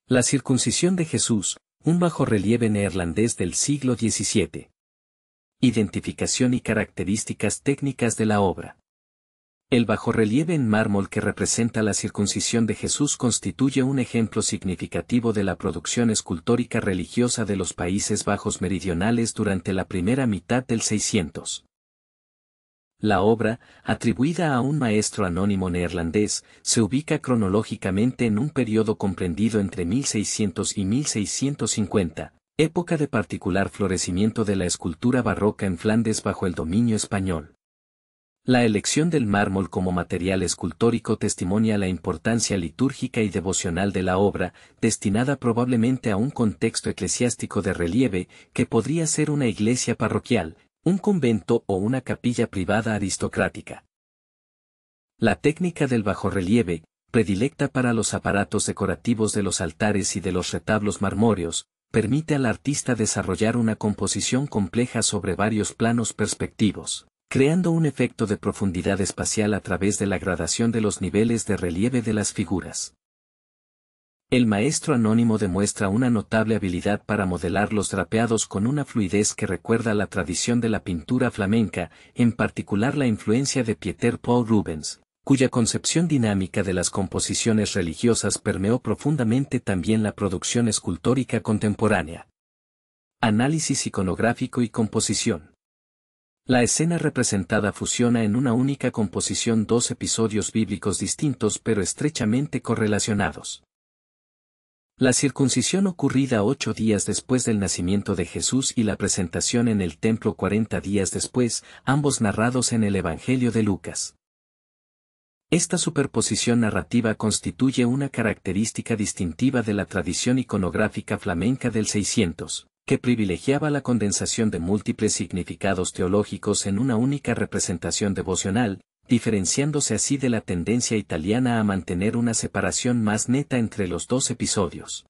La circuncisión de Jesús, un bajorrelieve neerlandés del siglo XVII. Identificación y características técnicas de la obra. El bajorrelieve en mármol que representa la circuncisión de Jesús constituye un ejemplo significativo de la producción escultórica religiosa de los Países Bajos meridionales durante la primera mitad del 600. La obra, atribuida a un maestro anónimo neerlandés, se ubica cronológicamente en un periodo comprendido entre 1600 y 1650, época de particular florecimiento de la escultura barroca en Flandes bajo el dominio español. La elección del mármol como material escultórico testimonia la importancia litúrgica y devocional de la obra, destinada probablemente a un contexto eclesiástico de relieve, que podría ser una iglesia parroquial, un convento o una capilla privada aristocrática. La técnica del bajorrelieve, predilecta para los aparatos decorativos de los altares y de los retablos marmóreos, permite al artista desarrollar una composición compleja sobre varios planos perspectivos, creando un efecto de profundidad espacial a través de la gradación de los niveles de relieve de las figuras. El maestro anónimo demuestra una notable habilidad para modelar los drapeados con una fluidez que recuerda la tradición de la pintura flamenca, en particular la influencia de Pieter Paul Rubens, cuya concepción dinámica de las composiciones religiosas permeó profundamente también la producción escultórica contemporánea. Análisis iconográfico y composición. La escena representada fusiona en una única composición dos episodios bíblicos distintos pero estrechamente correlacionados. La circuncisión ocurrida 8 días después del nacimiento de Jesús y la presentación en el templo 40 días después, ambos narrados en el Evangelio de Lucas. Esta superposición narrativa constituye una característica distintiva de la tradición iconográfica flamenca del 600, que privilegiaba la condensación de múltiples significados teológicos en una única representación devocional, diferenciándose así de la tendencia italiana a mantener una separación más neta entre los dos episodios.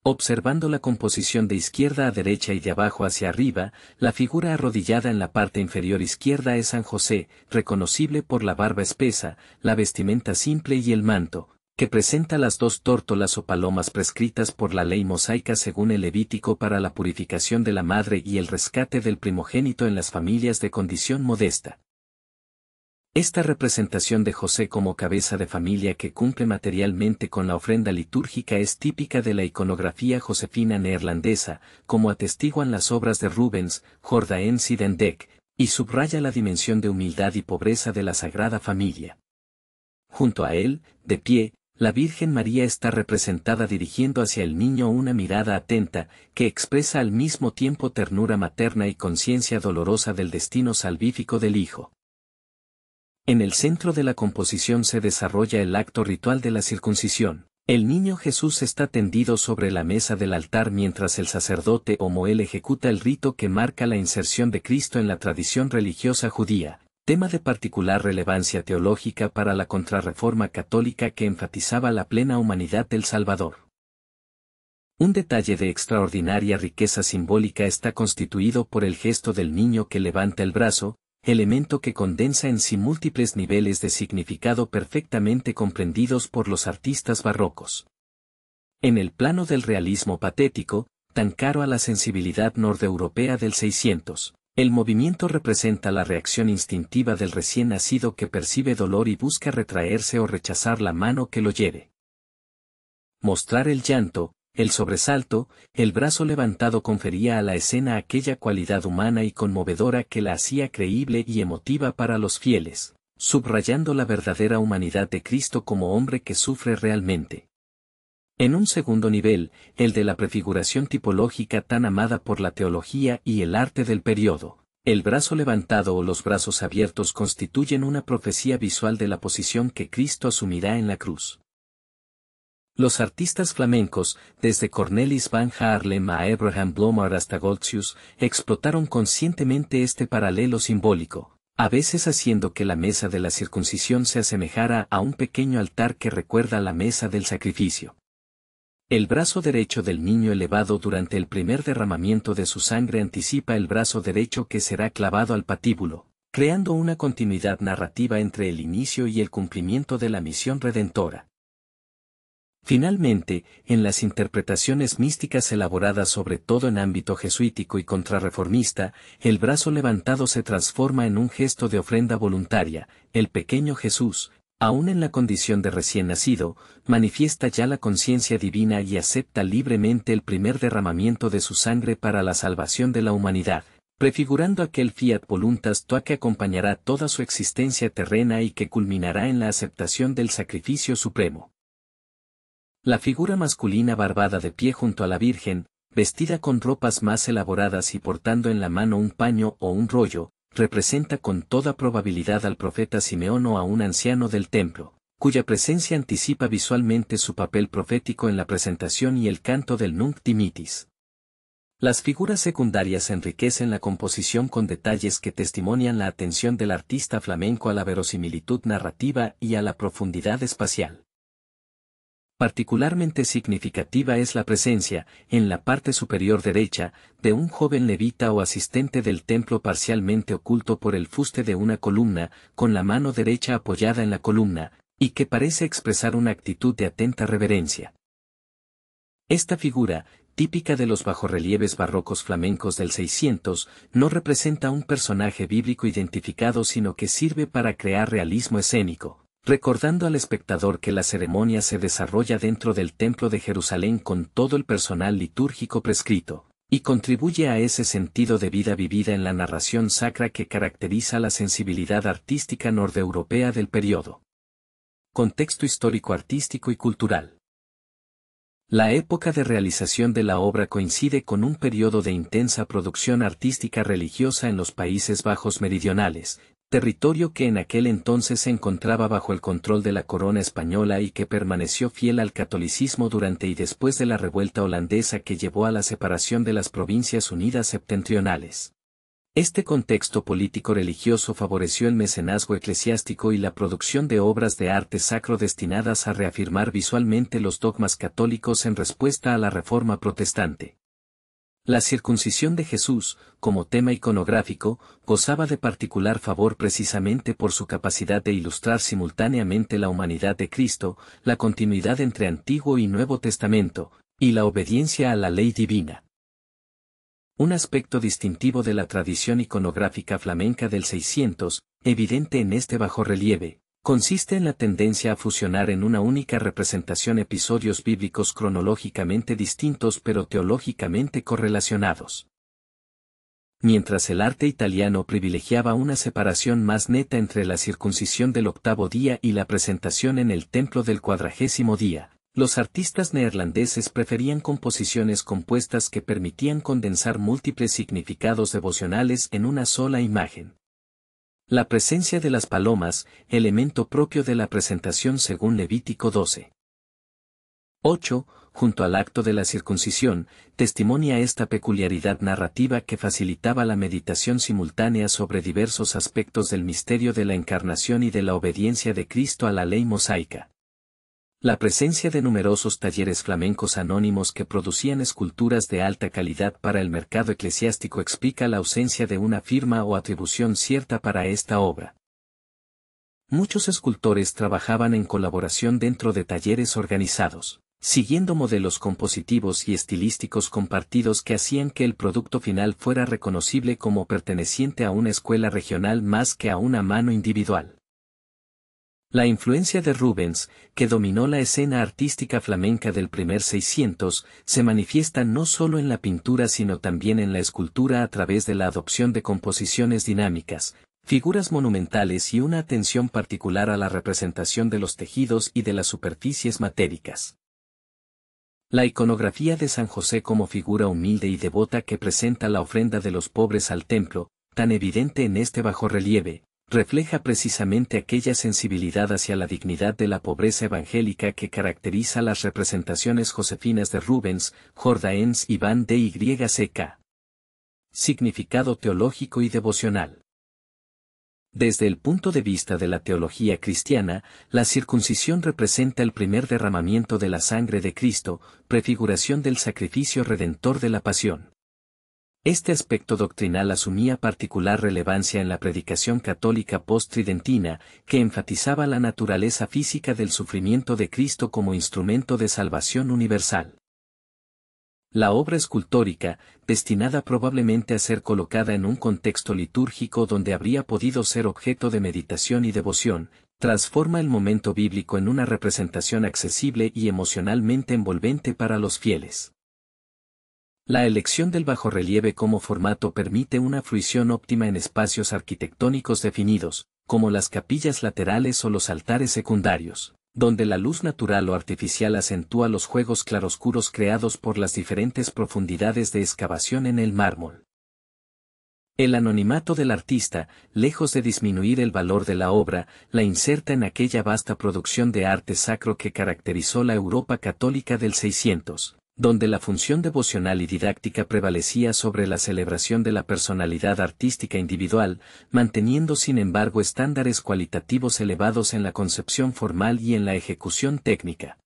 Observando la composición de izquierda a derecha y de abajo hacia arriba, la figura arrodillada en la parte inferior izquierda es San José, reconocible por la barba espesa, la vestimenta simple y el manto, que presenta las dos tórtolas o palomas prescritas por la ley mosaica según el Levítico para la purificación de la madre y el rescate del primogénito en las familias de condición modesta. Esta representación de José como cabeza de familia que cumple materialmente con la ofrenda litúrgica es típica de la iconografía josefina neerlandesa, como atestiguan las obras de Rubens, Jordaens y Dendek, y subraya la dimensión de humildad y pobreza de la Sagrada Familia. Junto a él, de pie, la Virgen María está representada dirigiendo hacia el niño una mirada atenta, que expresa al mismo tiempo ternura materna y conciencia dolorosa del destino salvífico del Hijo. En el centro de la composición se desarrolla el acto ritual de la circuncisión. El niño Jesús está tendido sobre la mesa del altar mientras el sacerdote o Moel ejecuta el rito que marca la inserción de Cristo en la tradición religiosa judía, tema de particular relevancia teológica para la Contrarreforma católica que enfatizaba la plena humanidad del Salvador. Un detalle de extraordinaria riqueza simbólica está constituido por el gesto del niño que levanta el brazo, elemento que condensa en sí múltiples niveles de significado perfectamente comprendidos por los artistas barrocos. En el plano del realismo patético, tan caro a la sensibilidad noreuropea del 600, el movimiento representa la reacción instintiva del recién nacido que percibe dolor y busca retraerse o rechazar la mano que lo lleve. Mostrar el llanto, el sobresalto, el brazo levantado confería a la escena aquella cualidad humana y conmovedora que la hacía creíble y emotiva para los fieles, subrayando la verdadera humanidad de Cristo como hombre que sufre realmente. En un segundo nivel, el de la prefiguración tipológica tan amada por la teología y el arte del periodo, el brazo levantado o los brazos abiertos constituyen una profecía visual de la posición que Cristo asumirá en la cruz. Los artistas flamencos, desde Cornelis van Haarlem a Abraham Blommaert hasta Goltzius, explotaron conscientemente este paralelo simbólico, a veces haciendo que la mesa de la circuncisión se asemejara a un pequeño altar que recuerda la mesa del sacrificio. El brazo derecho del niño elevado durante el primer derramamiento de su sangre anticipa el brazo derecho que será clavado al patíbulo, creando una continuidad narrativa entre el inicio y el cumplimiento de la misión redentora. Finalmente, en las interpretaciones místicas elaboradas sobre todo en ámbito jesuítico y contrarreformista, el brazo levantado se transforma en un gesto de ofrenda voluntaria. El pequeño Jesús, aún en la condición de recién nacido, manifiesta ya la conciencia divina y acepta libremente el primer derramamiento de su sangre para la salvación de la humanidad, prefigurando aquel fiat voluntas tua que acompañará toda su existencia terrena y que culminará en la aceptación del sacrificio supremo. La figura masculina barbada de pie junto a la Virgen, vestida con ropas más elaboradas y portando en la mano un paño o un rollo, representa con toda probabilidad al profeta Simeón o a un anciano del templo, cuya presencia anticipa visualmente su papel profético en la presentación y el canto del Nunc Dimittis. Las figuras secundarias enriquecen la composición con detalles que testimonian la atención del artista flamenco a la verosimilitud narrativa y a la profundidad espacial. Particularmente significativa es la presencia, en la parte superior derecha, de un joven levita o asistente del templo parcialmente oculto por el fuste de una columna, con la mano derecha apoyada en la columna, y que parece expresar una actitud de atenta reverencia. Esta figura, típica de los bajorrelieves barrocos flamencos del 600, no representa un personaje bíblico identificado sino que sirve para crear realismo escénico, recordando al espectador que la ceremonia se desarrolla dentro del Templo de Jerusalén con todo el personal litúrgico prescrito, y contribuye a ese sentido de vida vivida en la narración sacra que caracteriza la sensibilidad artística norteeuropea del periodo. Contexto histórico-artístico y cultural. La época de realización de la obra coincide con un periodo de intensa producción artística religiosa en los Países Bajos meridionales, territorio que en aquel entonces se encontraba bajo el control de la corona española y que permaneció fiel al catolicismo durante y después de la revuelta holandesa que llevó a la separación de las Provincias Unidas septentrionales. Este contexto político-religioso favoreció el mecenazgo eclesiástico y la producción de obras de arte sacro destinadas a reafirmar visualmente los dogmas católicos en respuesta a la Reforma protestante. La circuncisión de Jesús, como tema iconográfico, gozaba de particular favor precisamente por su capacidad de ilustrar simultáneamente la humanidad de Cristo, la continuidad entre Antiguo y Nuevo Testamento, y la obediencia a la ley divina. Un aspecto distintivo de la tradición iconográfica flamenca del 600, evidente en este bajorrelieve, consiste en la tendencia a fusionar en una única representación episodios bíblicos cronológicamente distintos pero teológicamente correlacionados. Mientras el arte italiano privilegiaba una separación más neta entre la circuncisión del 8º día y la presentación en el templo del 40º día, los artistas neerlandeses preferían composiciones compuestas que permitían condensar múltiples significados devocionales en una sola imagen. La presencia de las palomas, elemento propio de la presentación según Levítico 12:8, junto al acto de la circuncisión, testimonia esta peculiaridad narrativa que facilitaba la meditación simultánea sobre diversos aspectos del misterio de la encarnación y de la obediencia de Cristo a la ley mosaica. La presencia de numerosos talleres flamencos anónimos que producían esculturas de alta calidad para el mercado eclesiástico explica la ausencia de una firma o atribución cierta para esta obra. Muchos escultores trabajaban en colaboración dentro de talleres organizados, siguiendo modelos compositivos y estilísticos compartidos que hacían que el producto final fuera reconocible como perteneciente a una escuela regional más que a una mano individual. La influencia de Rubens, que dominó la escena artística flamenca del primer 600, se manifiesta no solo en la pintura sino también en la escultura a través de la adopción de composiciones dinámicas, figuras monumentales y una atención particular a la representación de los tejidos y de las superficies matéricas. La iconografía de San José como figura humilde y devota que presenta la ofrenda de los pobres al templo, tan evidente en este bajorrelieve, refleja precisamente aquella sensibilidad hacia la dignidad de la pobreza evangélica que caracteriza las representaciones josefinas de Rubens, Jordaens y Van Dyck. Significado teológico y devocional. Desde el punto de vista de la teología cristiana, la circuncisión representa el primer derramamiento de la sangre de Cristo, prefiguración del sacrificio redentor de la pasión. Este aspecto doctrinal asumía particular relevancia en la predicación católica post-tridentina, que enfatizaba la naturaleza física del sufrimiento de Cristo como instrumento de salvación universal. La obra escultórica, destinada probablemente a ser colocada en un contexto litúrgico donde habría podido ser objeto de meditación y devoción, transforma el momento bíblico en una representación accesible y emocionalmente envolvente para los fieles. La elección del bajorrelieve como formato permite una fruición óptima en espacios arquitectónicos definidos, como las capillas laterales o los altares secundarios, donde la luz natural o artificial acentúa los juegos claroscuros creados por las diferentes profundidades de excavación en el mármol. El anonimato del artista, lejos de disminuir el valor de la obra, la inserta en aquella vasta producción de arte sacro que caracterizó la Europa católica del 600. Donde la función devocional y didáctica prevalecía sobre la celebración de la personalidad artística individual, manteniendo sin embargo estándares cualitativos elevados en la concepción formal y en la ejecución técnica.